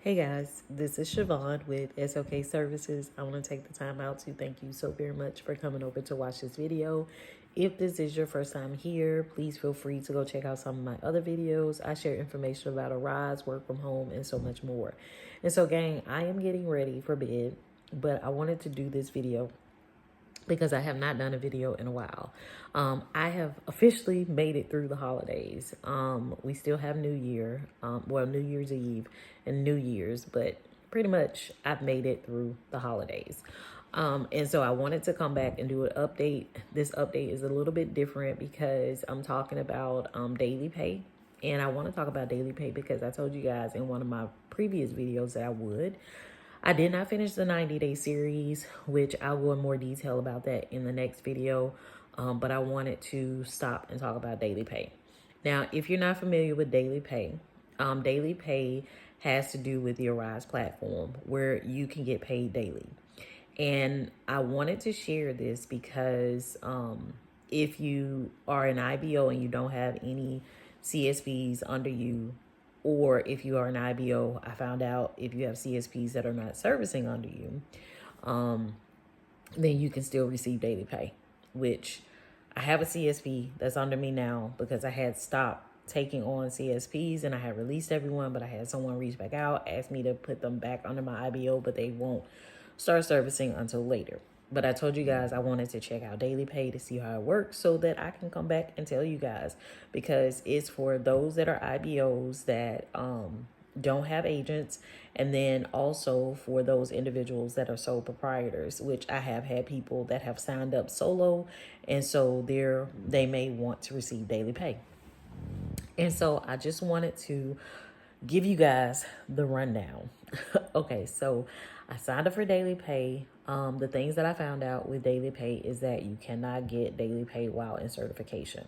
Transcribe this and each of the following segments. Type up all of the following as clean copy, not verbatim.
Hey guys, this is Siobhan with SOK Services. I want to take the time out to thank you so very much for coming over to watch this video. If this is your first time here, please feel free to go check out some of my other videos. I share information about Arise, work from home, and so much more. And so gang, I am getting ready for bed, but I wanted to do this video because I have not done a video in a while. I have officially made it through the holidays. We still have New Year, well, New Year's Eve and New Year's, but pretty much I've made it through the holidays. And so I wanted to come back and do an update. This update is a little bit different because I'm talking about daily pay. And I want to talk about daily pay because I told you guys in one of my previous videos that I would. I did not finish the 90-day series, which I'll go in more detail about that in the next video. But I wanted to stop and talk about daily pay. Now, if you're not familiar with daily pay has to do with the Arise platform where you can get paid daily. And I wanted to share this because if you are an IBO and you don't have any CSPs under you, or if you are an IBO, I found out if you have CSPs that are not servicing under you, then you can still receive daily pay, which I have a CSP that's under me now because I had stopped taking on CSPs and I had released everyone, but I had someone reach back out, ask me to put them back under my IBO, but they won't start servicing until later. But I told you guys I wanted to check out daily pay to see how it works so that I can come back and tell you guys, because it's for those that are IBOs that don't have agents, and then also for those individuals that are sole proprietors, which I have had people that have signed up solo, and so they may want to receive daily pay. And so I just wanted to give you guys the rundown. Okay, so I signed up for daily pay. The things that I found out with daily pay is that you cannot get daily pay while in certification.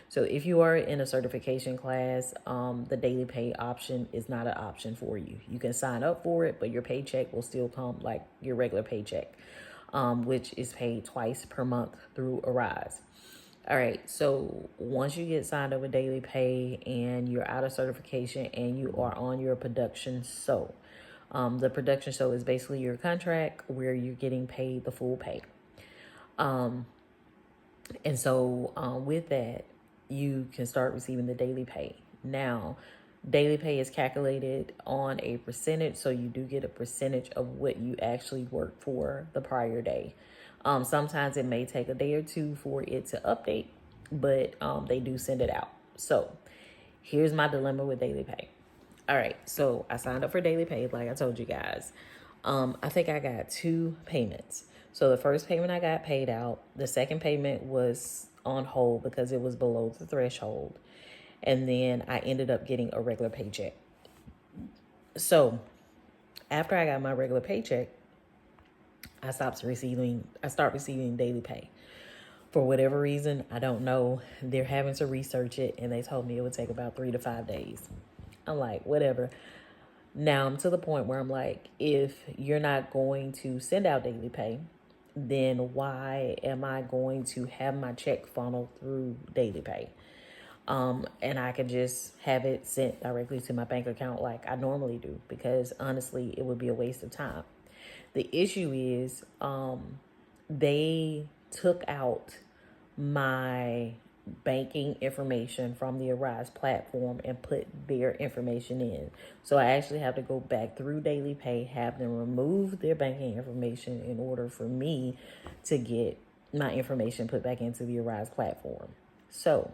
So if you are in a certification class, the daily pay option is not an option for you. You can sign up for it, but your paycheck will still come like your regular paycheck, which is paid twice per month through Arise. All right, so once you get signed up with daily pay and you're out of certification and you are on your production SO, the production SO is basically your contract where you're getting paid the full pay. And so with that, you can start receiving the daily pay. Now, daily pay is calculated on a percentage, so you do get a percentage of what you actually work for the prior day. Sometimes it may take a day or two for it to update, but they do send it out. So here's my dilemma with daily pay. All right, so I signed up for daily pay, like I told you guys. I think I got 2 payments. So the first payment I got paid out. The second payment was on hold because it was below the threshold. And then I ended up getting a regular paycheck. So after I got my regular paycheck, I start receiving daily pay. For whatever reason, I don't know. They're having to research it, and they told me it would take about 3 to 5 days. I'm like, whatever. Now I'm to the point where I'm like, if you're not going to send out daily pay, then why am I going to have my check funnel through daily pay? And I could just have it sent directly to my bank account like I normally do, because honestly, it would be a waste of time. The issue is they took out my banking information from the Arise platform and put their information in. So I actually have to go back through daily pay, have them remove their banking information in order for me to get my information put back into the Arise platform. So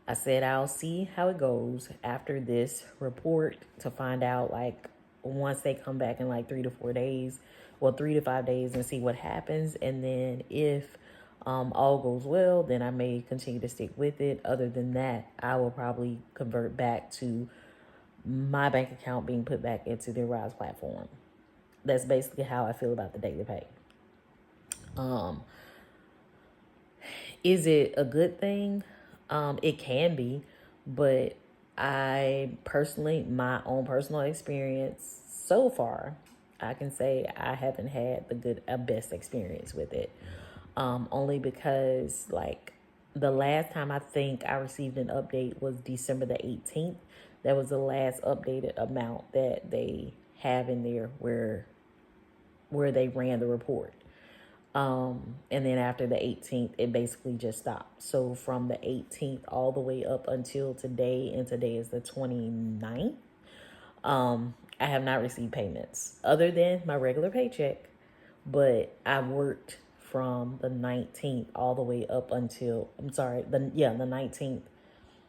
I said I'll see how it goes after this report to find out, like, once they come back in like 3 to 4 days, well, 3 to 5 days, and see what happens. And then if all goes well, then I may continue to stick with it. Other than that, I will probably convert back to my bank account being put back into the Rise platform. That's basically how I feel about the daily pay. Is it a good thing? It can be, but I personally, my own personal experience so far, I can say I haven't had the best experience with it. Only because, like, the last time I think I received an update was December the 18th. That was the last updated amount that they have in there where they ran the report. And then after the 18th, it basically just stopped. So from the 18th all the way up until today, and today is the 29th, I have not received payments other than my regular paycheck. But I worked from the 19th all the way up until, the 19th,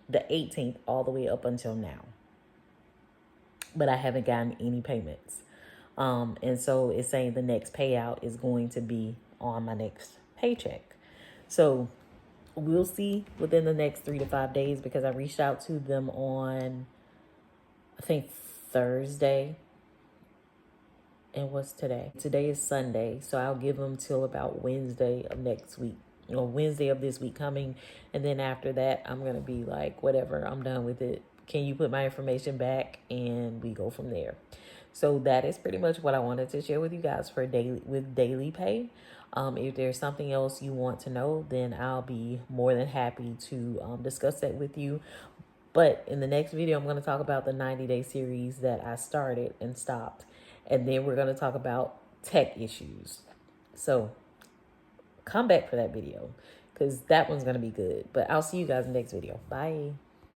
the 18th all the way up until now. But I haven't gotten any payments. And so it's saying the next payout is going to be on my next paycheck. So we'll see within the next 3 to 5 days, because I reached out to them on, I think, Thursday. And what's today? Today is Sunday. So I'll give them till about Wednesday of next week, or Wednesday of this week coming. And then after that, I'm going to be like, whatever, I'm done with it. Can you put my information back? And we go from there. So that is pretty much what I wanted to share with you guys for daily pay. If there's something else you want to know, then I'll be more than happy to discuss that with you. But in the next video, I'm going to talk about the 90-day series that I started and stopped. And then we're going to talk about tech issues. So come back for that video, because that one's going to be good. But I'll see you guys in the next video. Bye.